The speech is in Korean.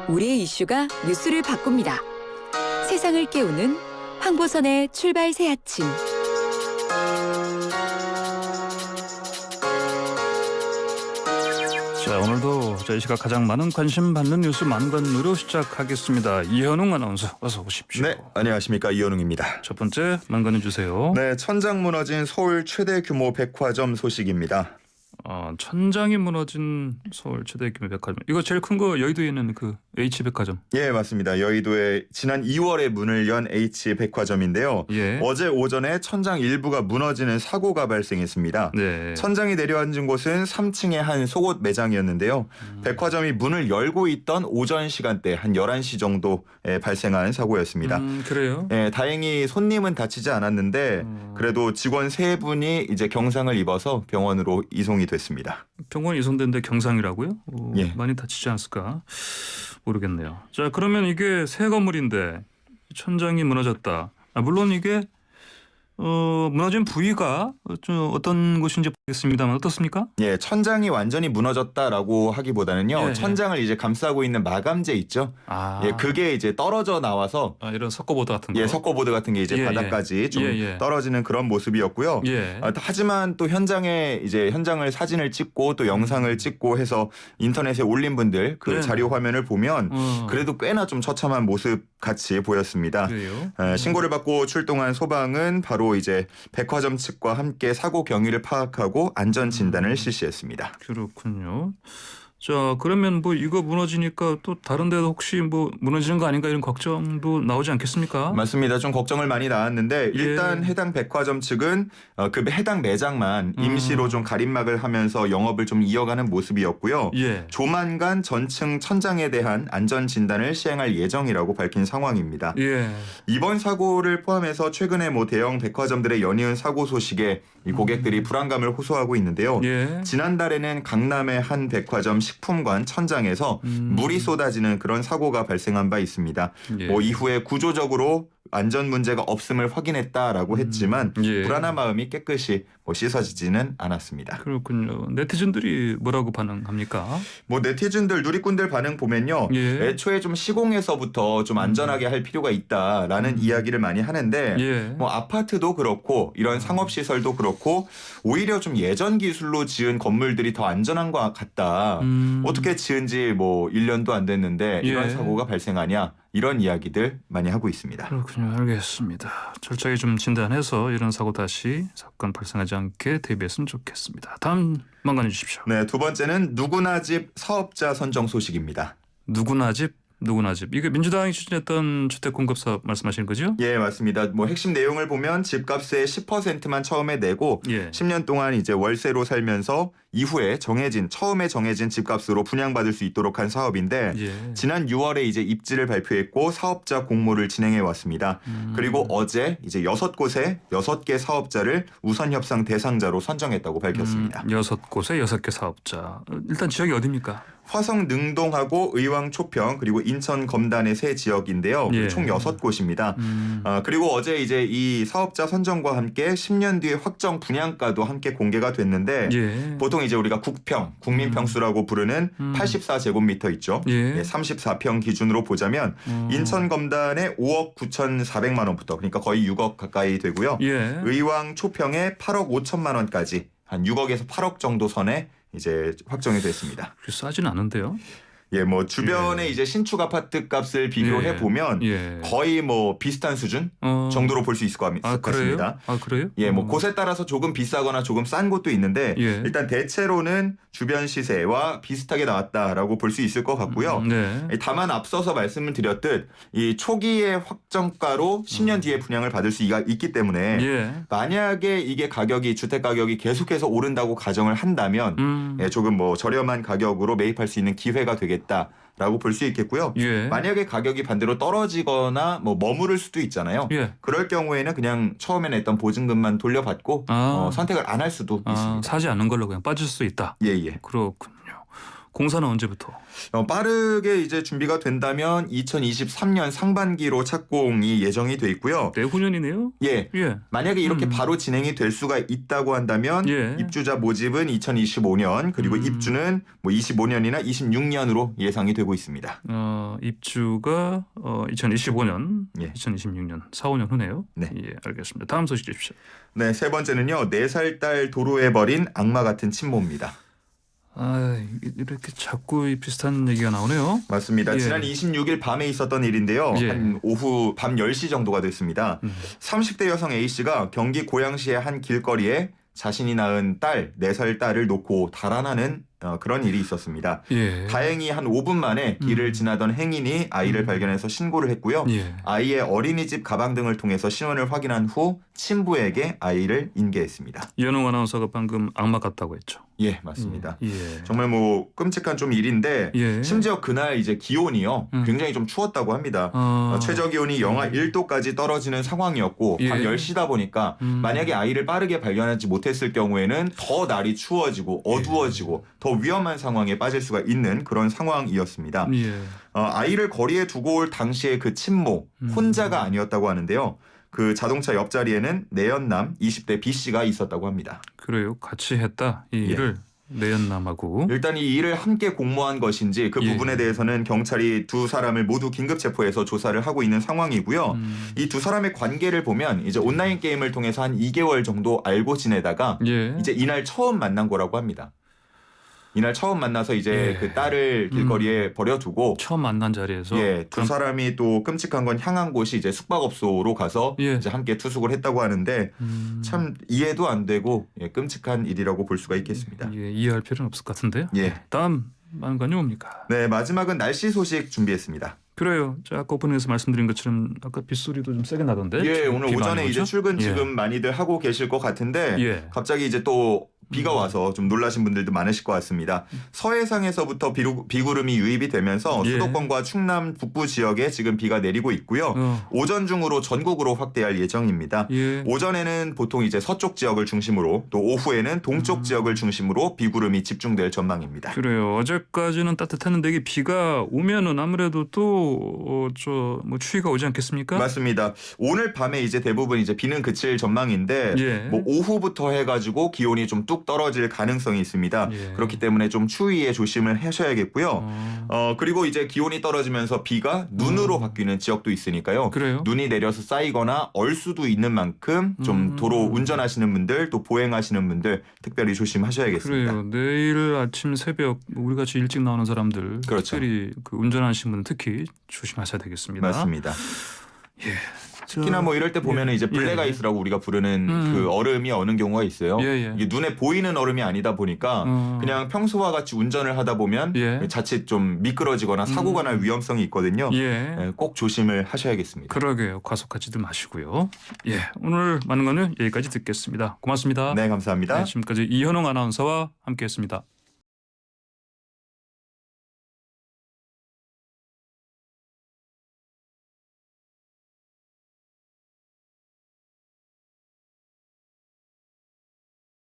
우리의 이슈가 뉴스를 바꿉니다. 세상을 깨우는 황보선의 출발 새 아침. 자, 오늘도 저희 시각 가장 많은 관심 받는 뉴스 만관으로 시작하겠습니다. 이현웅 아나운서 어서 오십시오. 네, 안녕하십니까, 이현웅입니다. 첫 번째 만관해 주세요. 네, 천장 무너진 서울 최대 규모 백화점 소식입니다. 천장이 무너진 서울 최대 규모 백화점. 이거 제일 큰 거 여의도에 있는 그 H백화점. 예, 맞습니다. 여의도에 지난 2월에 문을 연 H백화점인데요. 예. 어제 오전에 천장 일부가 무너지는 사고가 발생했습니다. 네. 천장이 내려앉은 곳은 3층의 한 속옷 매장이었는데요. 백화점이 문을 열고 있던 오전 시간대 한 11시 정도에 발생한 사고였습니다. 그래요? 예, 다행히 손님은 다치지 않았는데 그래도 직원 3분이 이제 경상을 입어서 병원으로 이송이 됐습니다. 병원 이송됐는데 경상이라고요? 예. 많이 다치지 않았을까? 모르겠네요. 자, 그러면 이게 새 건물인데 천장이 무너졌다. 물론 이게 무너진 부위가 좀 어떤 곳인지 모르겠습니다만 어떻습니까? 예, 천장이 완전히 무너졌다라고 하기보다는요. 예. 천장을 이제 감싸고 있는 마감재 있죠. 예, 그게 이제 떨어져 나와서 이런 석고보드 같은 거. 예, 석고보드 같은 게 이제 예, 바닥까지 좀 예. 떨어지는 그런 모습이었고요. 예. 하지만 또 현장에 이제 현장을 사진을 찍고 또 영상을 찍고 해서 인터넷에 올린 분들 그 네. 자료 화면을 보면 그래도 그래도 꽤나 좀 처참한 모습 같이 보였습니다. 그래요? 신고를 받고 출동한 소방은 바로 이제 백화점 측과 함께 사고 경위를 파악하고 안전 진단을 실시했습니다. 그렇군요. 자, 그러면 뭐 이거 무너지니까 또 다른 데도 혹시 뭐 무너지는 거 아닌가 이런 걱정도 나오지 않겠습니까? 맞습니다. 좀 걱정을 많이 나왔는데 일단 예. 해당 백화점 측은 그 해당 매장만 임시로 좀 가림막을 하면서 영업을 좀 이어가는 모습이었고요. 예. 조만간 전층 천장에 대한 안전 진단을 시행할 예정이라고 밝힌 상황입니다. 예. 이번 사고를 포함해서 최근에 뭐 대형 백화점들의 연이은 사고 소식에 이 고객들이 불안감을 호소하고 있는데요. 예. 지난달에는 강남의 한 백화점 식품관 천장에서 물이 쏟아지는 그런 사고가 발생한 바 있습니다. 예. 뭐 이후에 구조적으로 안전 문제가 없음을 확인했다라고 했지만 예. 불안한 마음이 깨끗이 씻어지지는 않았습니다. 그렇군요. 네티즌들이 뭐라고 반응합니까? 뭐 네티즌들 누리꾼들 반응 보면요. 예. 애초에 좀 시공에서부터 좀 안전하게 할 필요가 있다라는 이야기를 많이 하는데 예. 뭐 아파트도 그렇고 이런 상업시설도 그렇고 오히려 좀 예전 기술로 지은 건물들이 더 안전한 것 같다. 어떻게 지은 지 뭐 1년도 안 됐는데 이런 예. 사고가 발생하냐. 이런 이야기들 많이 하고 있습니다. 그렇군요. 알겠습니다. 철저히 좀 진단해서 이런 사고 다시 사건 발생하지 않게 대비했으면 좋겠습니다. 다음 만관해 주십시오. 네, 두 번째는 누구나 집 사업자 선정 소식입니다. 누구나 집, 누구나 집. 이게 민주당이 추진했던 주택 공급 사업 말씀하시는 거죠? 예, 맞습니다. 뭐 핵심 내용을 보면 집값의 10%만 처음에 내고 예. 10년 동안 이제 월세로 살면서 이후에 처음에 정해진 집값으로 분양받을 수 있도록 한 사업인데 예. 지난 6월에 이제 입지를 발표했고 사업자 공모를 진행해 왔습니다. 그리고 어제 이제 6곳에 6개 사업자를 우선 협상 대상자로 선정했다고 밝혔습니다. 6곳에 6개 사업자. 일단 지역이 어디입니까? 화성 능동하고 의왕 초평 그리고 인천 검단의 세 지역인데요. 예. 총 6곳입니다. 그리고 어제 이제 이 사업자 선정과 함께 10년 뒤에 확정 분양가도 함께 공개가 됐는데 예. 보통 이제 우리가 국평, 국민평수라고 부르는 84제곱미터 있죠. 예. 34평 기준으로 보자면 인천 검단의 5억 9,400만 원부터 그러니까 거의 6억 가까이 되고요. 예. 의왕 초평의 8억 5천만 원까지 한 6억에서 8억 정도 선에 이제 확정이 됐습니다. 그렇게 싸진 않은데요. 예, 뭐 주변의 예. 이제 신축 아파트 값을 비교해 예. 보면 예. 거의 뭐 비슷한 수준 정도로 볼 수 있을 것 그래요? 같습니다. 아, 그래요? 예, 뭐 곳에 따라서 조금 비싸거나 조금 싼 곳도 있는데 예. 일단 대체로는 주변 시세와 비슷하게 나왔다라고 볼 수 있을 것 같고요. 네. 다만 앞서서 말씀을 드렸듯 이 초기의 확정가로 10년 뒤에 분양을 받을 수 있기 때문에 예. 만약에 이게 주택 가격이 계속해서 오른다고 가정을 한다면 예, 조금 뭐 저렴한 가격으로 매입할 수 있는 기회가 되겠다라고 볼 수 있겠고요. 예. 만약에 가격이 반대로 떨어지거나 뭐 머무를 수도 있잖아요. 예. 그럴 경우에는 그냥 처음에 냈던 보증금만 돌려받고 선택을 안 할 수도 있습니다. 사지 않는 걸로 그냥 빠질 수 있다. 예. 그렇군요. 공사는 언제부터? 빠르게 이제 준비가 된다면 2023년 상반기로 착공이 예정이 돼 있고요. 내후년이네요. 예. 예. 만약에 이렇게 바로 진행이 될 수가 있다고 한다면 예. 입주자 모집은 2025년 그리고 입주는 뭐 25년이나 26년으로 예상이 되고 있습니다. 입주가 2025년, 예. 2026년 4, 5년 후네요. 네. 예, 알겠습니다. 다음 소식 주십시오. 네, 세 번째는요. 4살 딸 도로에 버린 악마 같은 친모입니다. 이렇게 자꾸 비슷한 얘기가 나오네요. 맞습니다. 예. 지난 26일 밤에 있었던 일인데요. 예. 한 오후 밤 10시 정도가 됐습니다. 30대 여성 A씨가 경기 고양시의 한 길거리에 자신이 낳은 딸, 4살 딸을 놓고 달아나는 그런 일이 있었습니다. 예. 다행히 한 5분 만에 길을 지나던 행인이 아이를 발견해서 신고를 했고요. 예. 아이의 어린이집 가방 등을 통해서 신원을 확인한 후 친부에게 아이를 인계했습니다. 이현웅 아나운서가 방금 악마 같다고 했죠. 예, 맞습니다. 예. 정말 뭐 끔찍한 좀 일인데 예. 심지어 그날 이제 기온이요 굉장히 좀 추웠다고 합니다. 최저 기온이 영하 1도까지 떨어지는 상황이었고 예. 밤 10시다 보니까 만약에 아이를 빠르게 발견하지 못했을 경우에는 더 날이 추워지고 어두워지고 더 위험한 상황에 빠질 수가 있는 그런 상황이었습니다. 예. 아이를 거리에 두고 올 당시에 그 친모 혼자가 아니었다고 하는데요. 그 자동차 옆자리에는 내연남 20대 B씨가 있었다고 합니다. 그래요. 같이 했다. 이 예. 일을 내연남하고. 일단 이 일을 함께 공모한 것인지 그 예. 부분에 대해서는 경찰이 두 사람을 모두 긴급 체포해서 조사를 하고 있는 상황이고요. 이 두 사람의 관계를 보면 이제 온라인 게임을 통해서 한 2개월 정도 알고 지내다가 예. 이제 이날 처음 만난 거라고 합니다. 이날 처음 만나서 이제 예. 그 딸을 길거리에 버려두고 처음 만난 자리에서 예, 두 사람이 또 끔찍한 건 향한 곳이 이제 숙박업소로 가서 예. 이제 함께 투숙을 했다고 하는데 참 이해도 안 되고 끔찍한 일이라고 볼 수가 있겠습니다. 예, 이해할 필요는 없을 것 같은데요. 예. 다음 만관이 뭡니까? 네, 마지막은 날씨 소식 준비했습니다. 그래요. 자, 아까 오프닝에서 말씀드린 것처럼 아까 빗소리도 좀 세게 나던데. 예, 오늘 비 오전에 많이 이제 오죠? 출근 예. 지금 많이들 하고 계실 것 같은데 예. 갑자기 이제 또 비가 와서 좀 놀라신 분들도 많으실 것 같습니다. 서해상에서부터 비구름이 유입이 되면서 예. 수도권과 충남 북부 지역에 지금 비가 내리고 있고요. 오전 중으로 전국으로 확대할 예정입니다. 예. 오전에는 보통 이제 서쪽 지역을 중심으로 또 오후에는 동쪽 지역을 중심으로 비구름이 집중될 전망입니다. 그래요. 어제까지는 따뜻했는데 이게 비가 오면은 아무래도 또 뭐 추위가 오지 않겠습니까? 맞습니다. 오늘 밤에 이제 대부분 이제 비는 그칠 전망인데 예. 뭐 오후부터 해가지고 기온이 좀 뚝 떨어질 가능성이 있습니다. 예. 그렇기 때문에 좀 추위에 조심을 하셔야겠고요. 그리고 이제 기온이 떨어지면서 비가 눈으로 바뀌는 지역도 있으니까요. 그래요? 눈이 내려서 쌓이거나 얼 수도 있는 만큼 좀 도로 운전하시는 분들 또 보행하시는 분들 특별히 조심하셔야겠습니다. 그래요. 내일 아침 새벽 우리 같이 일찍 나오는 사람들 그렇죠. 특별히 그 운전하시는 분은 특히 조심하셔야 되겠습니다. 맞습니다. 예. 특히나 뭐 이럴 때 보면은 이제 블랙아이스라고 우리가 부르는 그 얼음이 어는 경우가 있어요. 예. 이게 눈에 보이는 얼음이 아니다 보니까 그냥 평소와 같이 운전을 하다 보면 예. 자칫 좀 미끄러지거나 사고가 날 위험성이 있거든요. 예. 꼭 조심을 하셔야겠습니다. 그러게요. 과속하지도 마시고요. 예. 오늘 많은 거는 여기까지 듣겠습니다. 고맙습니다. 네, 감사합니다. 네, 지금까지 이현웅 아나운서와 함께했습니다.